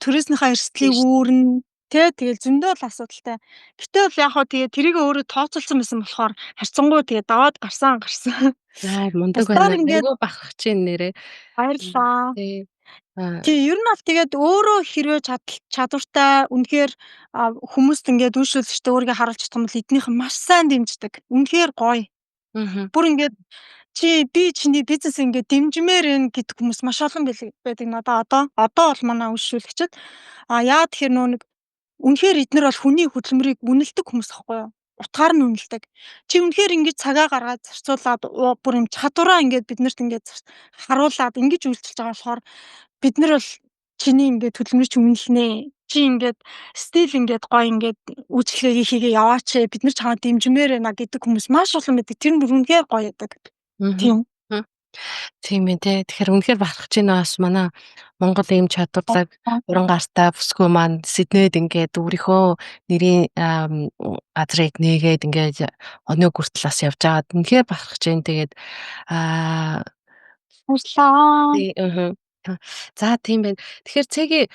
түрээснийхаа эрсдлийг үүрнэ. Тэгэл зөндөө л асуудалтай. Гэтэл бол яг хаа тэгээ тэрийг өөрөө тооцоолсон байсан болохоор харьцангуй тэгээ даваад гарсан. Аа мундаг Бусдаар байна. ингээд Айгуу бахархаж байна нэрээ. баярлаа. Тий. Аа. Тий ер нь бол тэгээд өөрөө хэрвээ чадвартай үнэхээр хүмүүст ингээд үйлчлүүлэгчтэй өөрийгөө харуулж чадах юм бол эднийх нь маш сайн дэмждэг. Үнэхээр гоё. Бүр ингээд би чиний бизнес ингээд дэмжмээр байна гэдэг хүмүүс маш олон байдаг надаа одоо бол манай үйлчлүүлэгчид яа тэгэхээр нөө нэг үнэхээр эднэр бол хүний хөдөлмөрийг үнэлдэг хүмүүс аахгүй юу? Утгаар нь үнэлдэг. Чи үнэхээр ингэж цагаа гаргаад зарцуулаад бүр юм чадвараа ингээд биднэрт ингээд харуулад ингэж үйлчилж байгаа болохоор бид нар бол чиний ингээд хөдөлмөрийг чи үнэлнэ. Чи ингээд стил ингээд гоё ингээд үйлчлэгээ хийгээ яваач. Бид нар чамд дэмжмээр байна гэдэг хүмүүс маш олон байдаг. Тэр нь бүр үнэхээр гоё байдаг. Тийм. Тийм ээ тий. Тэгэхээр үнэхээр бахархаж байна бас манай Монгол ийм чадварлаг уран гартаа бүсгүй маань Сиднейд ингээд өөрийнхөө нэрийн газрыг нээгээд ингээд оноо хүртэл бас явж байгаа. Үнэхээр бахархаж байна. Тэгээд Баярлалаа. тий. За тийм байна. Тэгэхээр цэгийн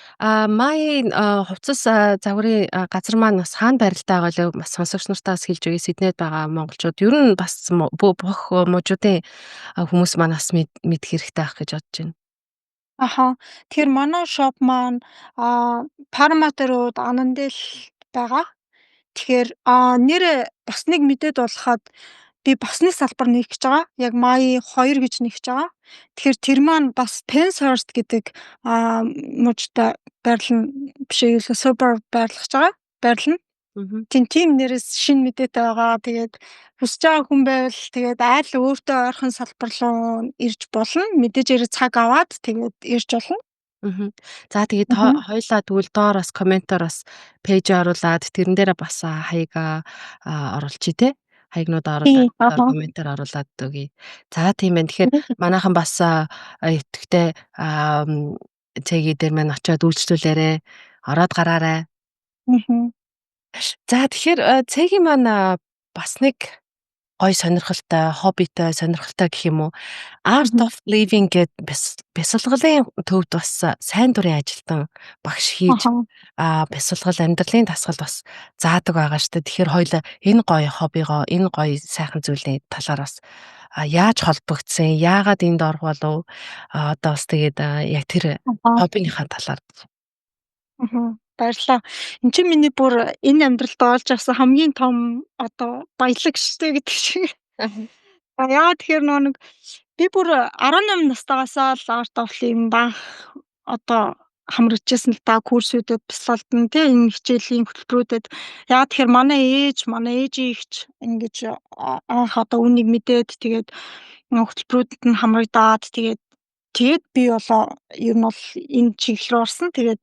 Майи хувцас загварын газар маань бас хаана байралтай байгаа вэ? Бас сонсогч нартаа бас хэлж өгье. Сиднейд байгаа монголчууд ер нь бас бүх мужуудын хүмүүс маань бас мэдэх хэрэгтэй байх гэж бодож байна. Аха. Тэгэхээр манай шоп маань Парраматр руу Анандэл байгаа. Тэгэхээр нэр бас нэг мэдээд болоход би бас нэг салбар нээх гэж байгаа. Яг Майи 2 гэж нээх гэж байгаа. Тэгэхээр тэр маань бас Penshurst гэдэг мужид байрлал биш ээ супер байрлах гэж байгаа. Байрлал нь. Тийм нэрээс шинэ мэдээтэй байгаа. Тэгээд хүсэж байгаа хүн байвал тэгээд айл өөртөө ойрхон салбар руу ирж болно. Мэдээж хэрэг цаг аваад тэгээд ирж болно. За тэгээд хоёулаа тэгвэл доор бас комментоор бас пэйж оруулаад тэрэн дээрээ бас хаяга оруулчих тий. Хаягнуудаа оруулаад комментээр оруулаад өгье. За тийм байна. Тэгэхээр манайхан бас итгэвтэй цэгийн дээр маань очиод үйлчлүүлээрэ. Ороод гараарай. За тэгэхээр цэгийн маань бас нэг гоё сонирхолтой, хоббитой, сонирхолтой гэх юм уу? Art of Living гэд бясалгалын төвд бас сайн дурын ажилтан багш хийж бясалгал амьдралын дасгал бас заадаг байгаа шүү дээ. Тэгэхээр хоёул энэ гоё хоббигоо, энэ гоё сайхан зүйлийн талаар бас яаж холбогдсон, яагаад энд орох болов? Одоо бас тэгээд яг тэр хоббиныхаа талаар. Баярлалаа. Энд чинь миний бүр энэ амьдралд олж авсан хамгийн том одоо баялаг штэ гэдэг шиг. Яагаад тэгэхээр нэг би бүр 18 настайгасаа л Art of Living банк одоо хамрагдчихсан л да курсүүдэд бясалгалд тий энэ хичээлийн хөтөлбөрүүдэд яагаад тэгэхээр манай ээжийн ихч ингэж анх одоо үнийг мэдээд тэгээд хөтөлбөрүүдэд нь хамрагдаад тэгээд би болоо ер нь бол энэ чиглэл рүү орсон. Тэгээд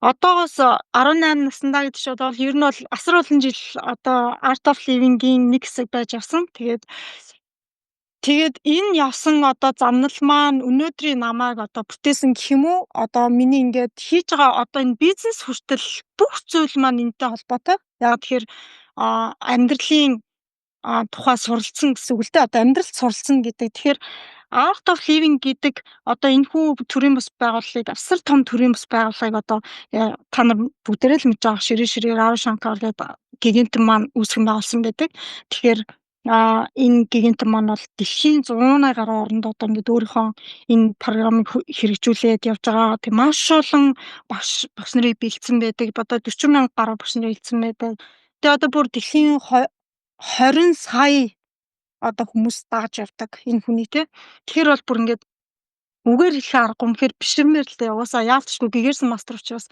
одоогоос 18 наснда гэдэг чинь бол ер нь бол асар олон жил одоо Art of Living-ийн нэг хэсэг байж авсан. Тэгээд Тэгээд энэ явсан одоо замнал маань өнөөдрийн намайг одоо бүтээсэн гэх юм уу? Одоо миний ингээд хийж байгаа одоо энэ бизнес хүртэл бүх зүйл маань энэтэй холбоотой. Яг тэгэхээр амьдралын тухай суралцсан гэсэн үг л дээ. Одоо амьдралд суралцсан гэдэг. Тэгэхээр Art of Living гэдэг одоо энэхүү төрийн бас байгууллагыг асар том төрийн бас байгууллагыг одоо та нар бүгдээрээ л мэдж байгаа Ширээ Рави Шанкар гэдэг гигантэн маань үүсгэн байгуулсан байдаг. Тэгэхээр энэ гигантэн маань бол дэлхийн 100-аа гаруй орнд одоо ингээд өөрийнхөө энэ програмыг хэрэгжүүлээд явж байгаа. Тэг маш олон багш нарыг бэлдсэн байдаг. Одоо 40 мянга гаруй багш нарыг бэлдсэн байдаг. Тэгээ одоо бүр дэлхийн 20 сая одоо хүмүүс дааж явдаг энэ хүний те. Тэгэхээр бол бүр ингээд үгээр хэлэх аргагүй үнэхээр биширмээр л дээ. Угаасаа яалтчгүй гэгэрсэн мастер учраас.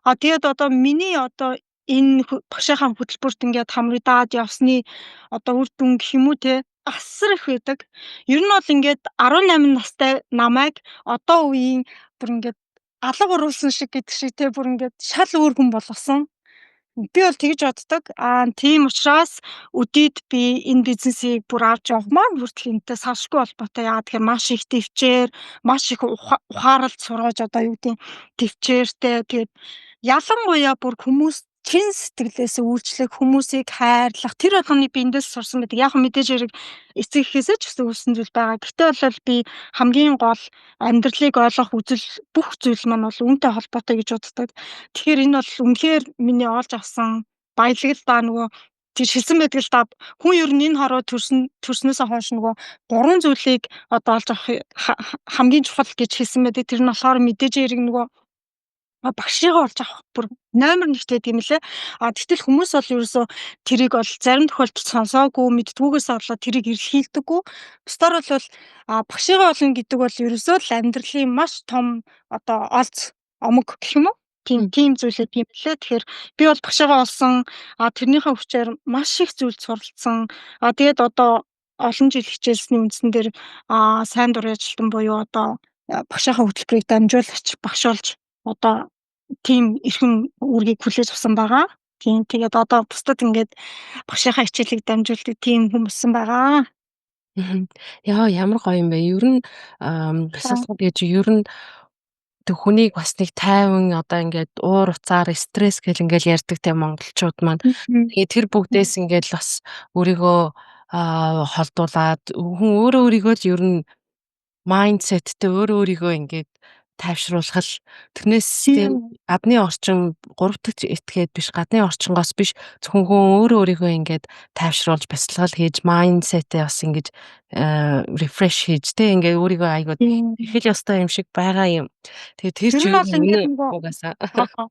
Тэгээд одоо миний одоо энэ багшийнхаа хөтөлбөрт ингээд хамрыг даад явсны одоо үр дүн гэх юм уу те асар их байдаг. Ер нь бол ингээд 18 настай намайг одоо үеийн бүр ингээд алга уруулсан шиг гэдэг шиг те бүр ингээд шал өөр хүн болгосон. Би бол тэгж боддог. Тийм учраас өдийд би энэ бизнесийг бүр авч явмаар хүртэл энэтэй салшгүй холбоотой. Яагаад тэгэхээр маш их төвчээр, маш их ухааралд сургаж одоо юу гэдэг төвчээртэй. Тэгээд ялангуяа бүр хүмүүс чин сэтгэлээс үйлчлэх, хүмүүсийг хайрлах тэр болгоныг би эндээс сурсан байдаг. Яг мэдээж хэрэг эцэг эхээсээ ч гэсэн үүссэн зүйл байгаа. Гэхдээ бол би хамгийн гол амьдралыг ойлгох бүх зүйл маань бол үүнтэй холбоотой гэж боддог. Тэгэхээр энэ бол үнэхээр миний олж авсан баялаг л да нөгөө тийш хэлсэн байдаг л да хүн ер нь энэ хороо төрснөөсөө хойш нөгөө 3 зүйлийг одоо олж авах хамгийн чухал гэж хэлсэн байдаг. Тэр нь болохоор мэдээж хэрэг нөгөө багшигаа олж авах бүр номер 1 гэдэг юм лээ. Тэгтэл хүмүүс бол ерөөсөө тэрийг бол зарим тохиолдолд сонсоогүй, мэддгүйгээс болоод тэрийг эрэлхийлдэггүй. Бусдаар бол багшигаа олно гэдэг бол ерөөсөө л амьдралын маш том одоо олз омог гэх юм уу? Тийм зүйлээ тийм лээ. Тэгэхээр би бол багшигаа олсон. Тэрнийхээ хүчээр маш их зүйлд суралцсан. Тэгээд одоо олон жил хичээлсний үндсэн дээр сайн дурын ажилтан буюу одоо багшийнхаа хөтөлбөрийг дамжуулагч багш болж одоо тийм эрхэм үүргийг хүлээж авсан байгаа. Тийм тэгээд одоо бусдад ингээд багшийнхаа хичээлийг дамжуулдаг тийм хүмүүс байгаа. Яа ямар гоё юм бэ. Ер нь бясалгал гэж ер нь хүнийг бас нэг тайван одоо ингээд уур уцаар стресс гэл ингээл ярьдаг те монголчууд маань. Тэгээд тэр бүгдээс ингээд бас өөрийгөө холдуулаад хүн өөрийгөө л ер нь майндсеттэй өөрийгөө ингээд тайвшруулах л тэрнээс гадны орчин 3 дахь этгээд биш гадны орчингоос биш зөвхөн хүн өөрийгөө ингээд тайвшруулж бясалгал хийж майндсетээ бас ингэж рефреш хийж те ингээд өөрийгөө айгууд ихэл ёстой юм шиг байгаа юм. Тэгээ тэр чинь угаасаа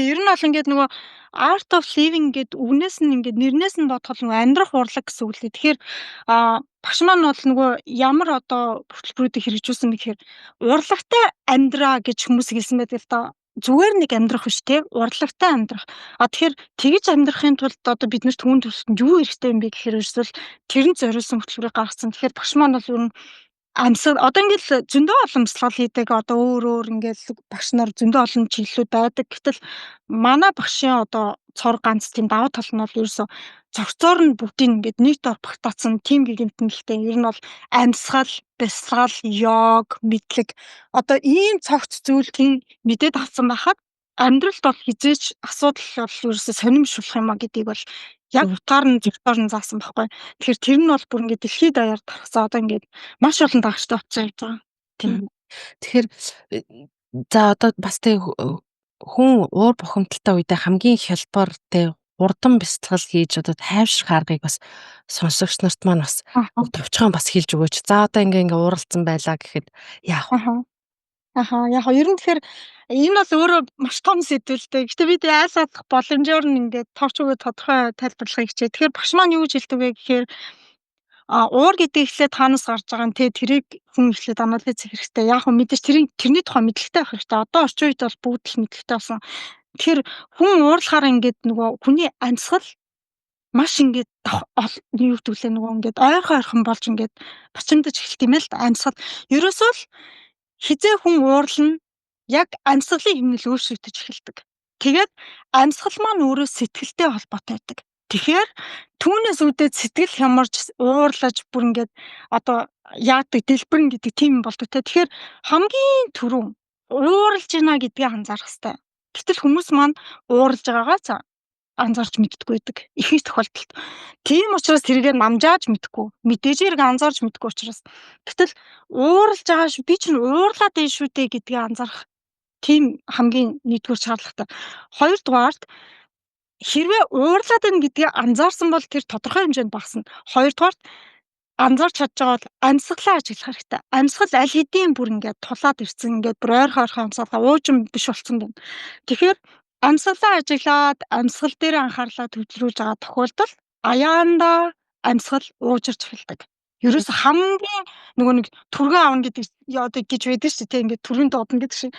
ер нь бол ингээд нөгөө Art of Living гэдэг үгнээс нь ингээд нэрнээс нь бодхол нөгөө амьдрах урлаг гэсэн үг лээ. Тэгэхээр багш маань бол нөгөө ямар одоо хөтөлбөрүүдийг хэрэгжүүлсэн бэ гэхээр урлагтай амьдраа гэж хүмүүс хэлсэн байдаг л доо. Зүгээр нэг амьдрах биш те урлагтай амьдрах. Тэгэхээр тэгж амьдрахын тулд одоо бид нарт түүн төрөлтөнд юу хэрэгтэй юм бэ гэхээр ерөөсөл тэрэнд зориулсан хөтөлбөрийг гаргасан. Тэгэхээр багш маань бол ер нь амьсгал одоо ингээл зөндөө олон бясалгал хийдэг одоо өөр ингээл багш нар зөндөө олон чиглэлүүд байдаг. Гэтэл манай багшийн одоо цор ганц тийм давуу тал нь бол ерөөсө цогцоор нь бүгдийг ингээд нэг дор багтаацсан тийм гигантэн гэхдээ ер нь бол амьсгал, бясалгал, йог, мэдлэг одоо ийм цогц зүйлийг мэдээд авсан байхад амьдралд бол хизээч асуудал бол ерөөсө сонирмшуулах юм а гэдгийг бол яг утгаар нь зөвхөн нь заасан байхгүй. Тэгэхээр тэр нь бол бүр ингээд дэлхийд даяар тархсаа одоо ингээд маш олон дагагчтай болсон явж байгаа. Тийм. Тэгэхээр за одоо бас тэг хүн уур бухимдалтай үедээ хамгийн хялбар тэг хурдан бясалгал хийж одоо тайвшрах аргыг бас сонсогч нарт маань бас товчхон бас хэлж өгөөч. За одоо ингээ ууралцсан байлаа гэхэд яах вэ? Яг ер нь тэгэхээр энэ бол өөрөө маш том сэдвэлтэй. Гэтэ бид айлсаадах боломжоор нь ингээд товч өгөө тодорхой тайлбарлахыг хичээ. Тэгэхээр багш маань юу гэж хэлдэг вэ гэхээр уур гэдэг ихлээр таанаас гарч байгаа нь тэрийг хүн ихлээр анализ хийх хэрэгтэй. Яг нь мэдээж тэрний тухай мэдлэгтэй байх хэрэгтэй. Одоо орчин үед бол бүгд л мэдлэгтэй болсон. Тэгэхээр хүн уурлахаар ингээд нөгөө хүний амьсгал маш ингээд юу гэдэг вэ нөгөө ингээд ойрхон болж ингээд бачимдаж эхэлт юм л амьсгал. Ерөөсөө л хизээ хүн уурлна яг амьсгалын хэмнэл өөрчлөгдөж эхэлдэг. Тэгээд амьсгал маань өөрөө сэтгэлтэй холбоотой байдаг. Тэгэхээр түүнээс үүдээд сэтгэл хямарч уурлаж бүр ингээд одоо яадаг дэлбэрэн гэдэг тийм болдог те. Тэгэхээр хамгийн түрүүн ууралж байна гэдгийг анзаарах хэрэгтэй. Гэтэл хүмүүс маань ууралж байгаагаа анзаарч мэддэггүй байдаг. Их их тохиолдолд. Тийм учраас тэргээ намжааж мэдгүй. Мэдээж хэрэг анзаарч мэдгүй учраас. Гэтэл ууралж байгаа шүү. Би чинь уурлаад байна шүү дээ гэдгийг анзаарах тийм хамгийн нэгдүгээр шаардлагатай. Хоёрдугаарт хэрвээ уурлаад байна гэдгийг анзаарсан бол тэр тодорхой хэмжээнд багасна. Хоёрдугаарт анзаарч чадж байгаа бол амьсгалаа ажиглах хэрэгтэй. Амьсгал аль хэдийн бүр ингээд тулаад ирсэн ингээд бүр ойрхон ойрхон амьсгалаа уужим биш болсон байна. Тэгэхээр амьсгалаа ажиглаад амьсгал дээр анхаарлаа төвлөрүүлж байгаа тохиолдолд аяанда амьсгал уужирч эхэлдэг. Ерөөс хамгийн нөгөө нэг түргэн аавна гэдэг одоо гэж байдаг шүү дээ. Ингээд түргэн дуудана гэдэг шиг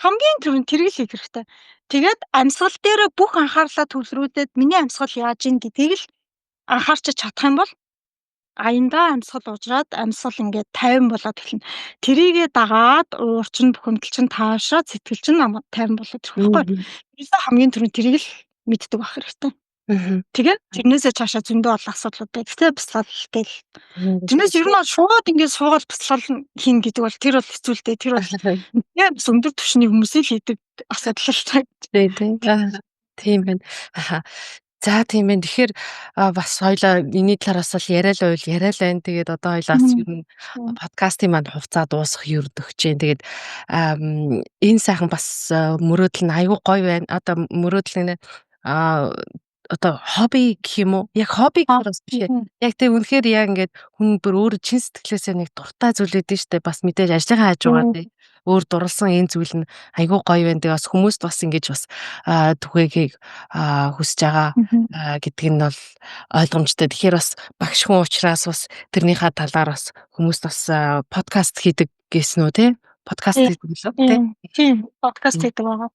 хамгийн түрүүнд тэрийг л хийх хэрэгтэй. Тэгээд амьсгал дээр бүх анхаарлаа төвлөрүүлээд миний амьсгал яаж ийн гэдгийг л анхаарч чадах юм бол аяндаа амьсгал уужраад амьсгал ингээд 50 болоод эхэлнэ. Тэрийгээ дагаад уурчин бухимдал чинь таашаад сэтгэл чинь 50 болоод ирэх байхгүй. Ерөөсөө хамгийн түрүүнд тэрийг л мэддэг байх хэрэгтэй. Тэгээд тэрнээсээ цаашаа зөндөө олон асуудлууд байна. Гэтэ бясалгал гэл. Тэрнээс ер нь шууд ингээд суугаад бясалгал хийн гэдэг бол тэр бол хэцүү л дээ. Тэр бол бас өндөр түвшний хүмүүсийн л хийдэг асуудал л таа. Тийм байна. За тийм байна. Тэгэхээр бас хоёлаа миний талаараас бол яриа л байна. Тэгээд одоо хоёлаа бас ер нь подкастын маань хувцас дуусах юрд өгч जैन. Тэгээд энэ сайхан бас мөрөөдөл нь аюу гоё байна. Одоо мөрөөдөл нь одоо хобби гэх юм уу? Яг хобби гэхээр бас биш. Яг тэг үнэхээр яг ингээд хүн бүр өөр чин сэтгэлээсээ нэг дуртай зүйл өгдөө штэ. Бас мэдээж ажлынхаа хажуугаар тий өөр дурлсан энэ зүйл нь айгүй гоё байна. Тэгээ бас хүмүүст бас ингэж бас түгээхийг хүсэж байгаа гэдг нь бол ойлгомжтой. Тэгэхээр бас багш хүн учраас бас тэрнийхээ талаар бас хүмүүст бас подкаст хийдэг гэсэн үү те? Подкаст хийдэг лөө те? Тийм, подкаст хийдэг байгаа.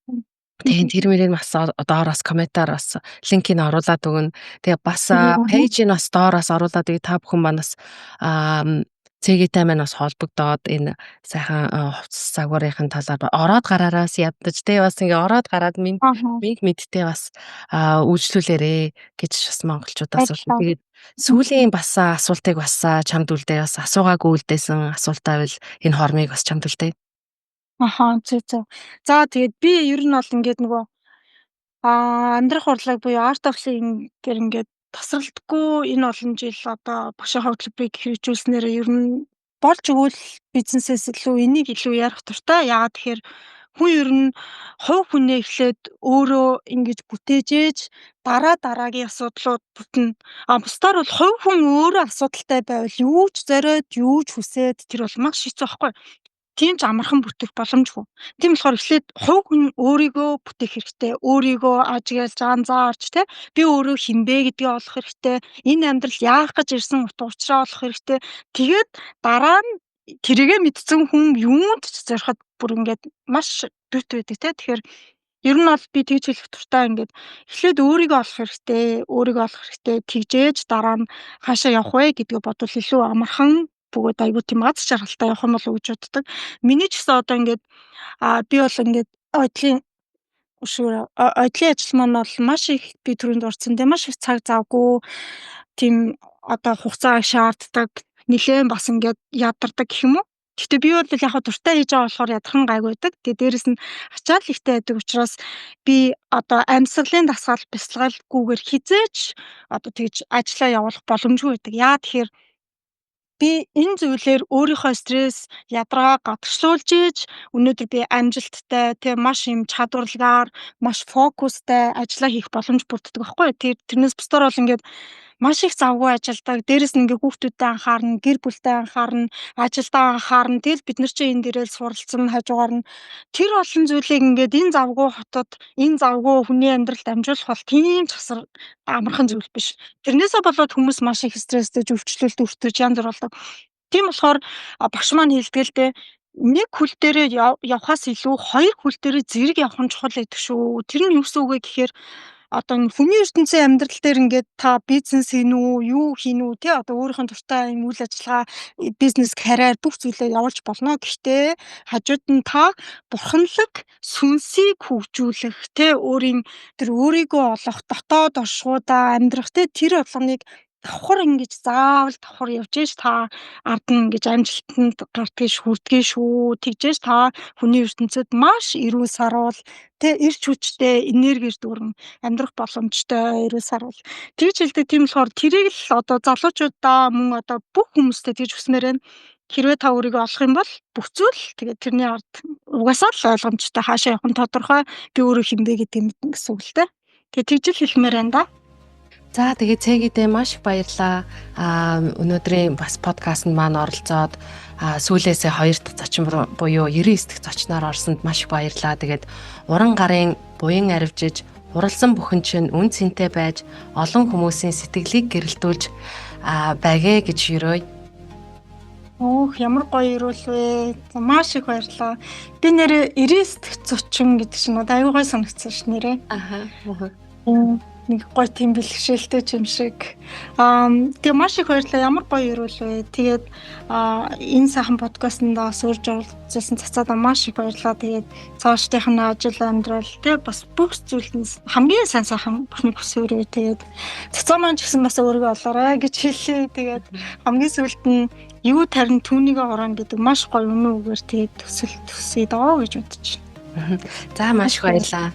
Тэгээд тэр мөрийг бас доороос комментаар бас линкийг оруулаад өгнө. Тэгээ бас пэйжийг бас доороос оруулаад тэгээ та бүхэн манаас цэгээтэй маань бас холбогдоод энэ сайхан хувцас загварын талаар ороод гараараас ядаж тэгээ бас ингээ ороод гараад минь мэдтэй бас үйлчлүүлээрэ гэж бас монголчуудаас бол тэгээд сүүлийн бас асуултыг бас чамд үлдээ бас асуугаагүй үлдээсэн асуулт байвал энэ хормыг бас чамд үлдээ. Зөө. За тэгээд би ер нь бол ингээд нөгөө амьдрах урлаг буюу арт офлын гэр ингээд тасралтгүй энэ олон жил одоо багшийн хөтөлбөрийг хэрэгжүүлснээр ер нь болж өгвөл бизнесээс илүү энийг илүү ярих дуртай. Яагаад тэгэхээр хүн ер нь хувь хүнээ эхлээд өөрөө ингэж бүтээж ээж дараагийн асуудлууд бүтэн. Бусдаар бол хувь хүн өөрөө асуудалтай байвал юу ч зориод юу ч хүсээд тэр бол маш хэцүү байхгүй. Тийм ч амархан бүтээх боломжгүй. Тийм болохоор эхлээд хувь хүн өөрийгөө бүтээх хэрэгтэй. Өөрийгөө ажиглаж анзаарч те би өөрөө хинбэ гэдгийг олох хэрэгтэй. Энэ амьдрал яах гэж ирсэн утга учраа олох хэрэгтэй. Тэгээд дараа нь тэрийгэ мэдсэн хүн юунд ч зориход бүр ингээд маш дүт байдаг те. Тэгэхээр ер нь бол би тэгж хэлэх туртаа ингээд эхлээд өөрийгөө олох хэрэгтэй. Өөрийгөө олох хэрэгтэй. Тэгжээж дараа нь хаашаа явах вэ гэдгийг бодвол илүү амархан бөгөөд аягүй тийм аз жаргалтай явах юм болов уу гэж боддог. Миний ч гэсэн одоо ингээд би бол ингээд ойдлын ажил маань бол маш их би түрүүнд орсон тийм маш их цаг завгүй тийм одоо хугацаа шаарддаг нэлээд бас ингээд ядардаг гэх юм уу. Гэтэ би бол яг дуртай хийж байгаа болохоор ядархан гайг байдаг. Тэгээ дээрэс нь ачаал ихтэй байдаг учраас би одоо амьсгалын дасгал бясалгалгүйгээр хизээч одоо тэгж ажиллаа явуулах боломжгүй байдаг. Яа тэгэхээр би энэ зүйлээр өөрийнхөө стресс ядаргаа гадагшлуулж ийж өнөөдөр би амжилттай тийм маш юм чадварлагаар маш фокустай ажиллаа хийх боломж бүрддэг байхгүй. Тэрнээс бусдаар бол ингээд маш их завгүй ажилдаг. Дээрэс нь ингээ хүүхдүүдэд анхаарна, гэр бүлтэй анхаарна, ажилдаа анхаарна. Тэгэл бид нар чинь энэ дээрээ суралцсан хажуугаар нь тэр олон зүйлийг ингээд энэ завгүй хотод, энэ завгүй хүний амьдралд амжуулах бол тийм ч асар амархан зүйл биш. Тэрнээсээ болоод хүмүүс маш их стресстэй, өвчлөлт өртөж янз бүр болдог. Тийм болохоор багш маань хэлдэг л дээ. Нэг хөл дээрээ явахаас илүү хоёр хөл дээрээ зэрэг явах нь чухал гэдэг шүү. Тэр нь юу гэсэн үг вэ гэхээр одоо энэ хүний ертөнцийн амьдрал дээр ингээд та бизнес хийн үү, юу хийн үү тий одоо өөрийнх нь дуртай юм үйл ажиллагаа, бизнес, карьер бүх зүйлээ явуулж болно. Гэхдээ хажууд нь та бурханлаг сүнсийг хөгжүүлэх тий өөрийн тэр өөрийгөө олох, дотоод оршуудаа амьдрах тий тэр болгоныг давхар ингэж заавал давхар явж ш та ард нь ингэж амжилтанд гардгийг хүрдгээ шүү. Тэгжээж та хүний ертөнцид маш эрүүл саруул тэ эрч хүчтэй энергиэр дүүрэн амьдрах боломжтой эрүүл саруул. Тэгж хэлдэг тийм болохоор тэрийг л одоо залуучуудаа мөн одоо бүх хүмүүстэй тэгж хүсмээр байна. Хэрвээ та өөрийгөө олох юм бол бүх зүйл тэгээд тэрний ард угаасаа л ойлгомжтой хаашаа явах нь тодорхой би өөрөө хинбэ гэдэг юм гэсэн үг л дээ. Тэгээд тэгж л хэлмээр байна да. За тэгээд цээгидээ маш их баярлаа. Өнөөдрийн бас подкастт маань оролцоод сүүлээсээ 2 дахь зочин буюу 99 дахь зочноор орсонд маш их баярлаа. Тэгээд уран гарын буян арвижиж уралсан бүхэн чинь үн цэнтэй байж олон хүмүүсийн сэтгэлийг гэрэлтүүлж байгээ гэж ерөөй. Өөх ямар гоё ирүүл вэ. Маш их баярлаа. Би нэрээ 99 дахь зочин гэдэг чинь аюу гой санагдсан ш нэрээ. Нэг гоё тийм бэлгшээлтэй юм шиг. Тэгээ маш их баярлалаа. Ямар гоё ирүүл вэ. Тэгээд энэ сайхан подкастт бас урьж оролцсон цацаад маш их баярлалаа. Тэгээд цаашдынх нь ажил амьдрал тэгээ бас бүх зүйлс хамгийн сайн сайхан бүхний хүсвэрээ тэгээд цацаа маань ч гэсэн бас өөрийгөө олоорой гэж хэлээ. Тэгээд хамгийн сүүлд нь юу тарин түүнийгээ орон гэдэг маш гоё үнэн үгээр тэгээд төсөй доо гэж бодож байна. За маш их баярлалаа.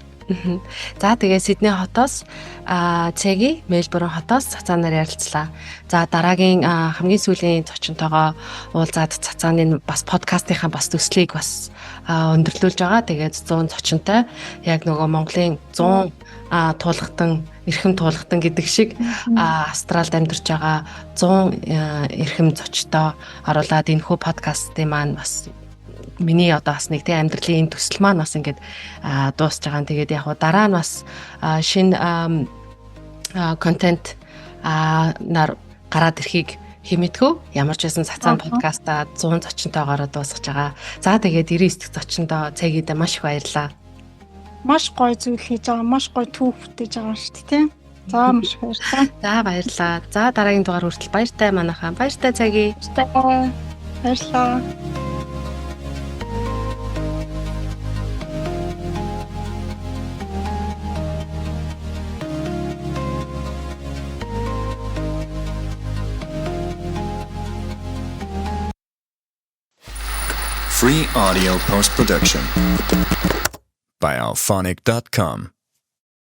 За тэгээ Сидней хотоос Цэги Мельбурн хотоос цацаанаар ярилцлаа. За дараагийн хамгийн сүүлийн зочинтойгоо уулзаад цацааны бас подкастынхаа бас төслийг бас өндөрлүүлж байгаа. Тэгээд 100 зочинтой яг нөгөө Монголын 100 туулгатан эрхэм туулгатан гэдэг шиг Австралид амьдарч байгаа 100 эрхэм зочтой оруулаад энэ хүү подкастын маань бас миний одоо бас нэг тийм амьдралын энэ төсөл маань бас ингээд дуусж байгаа. Тэгээд яг дараа нь бас шинэ контент нар гараад ирэхийг хэмэдгүү. Ямар ч байсан цацаан подкаста 100 зочинтойгоор дуусгаж байгаа. За тэгээд 99 дахь зочиндоо Цэгидээ маш их баярлалаа. Маш гоё зүйл хийж байгаа, маш гоё түүх бүтээж байгаа шүү дээ тийм. За маш баярлалаа. За баярлалаа. За дараагийн дугаар хүртэл баяртай манайхаа. Баяртай Цэги. Баярлалаа. Free audio post-production by alphonic.com.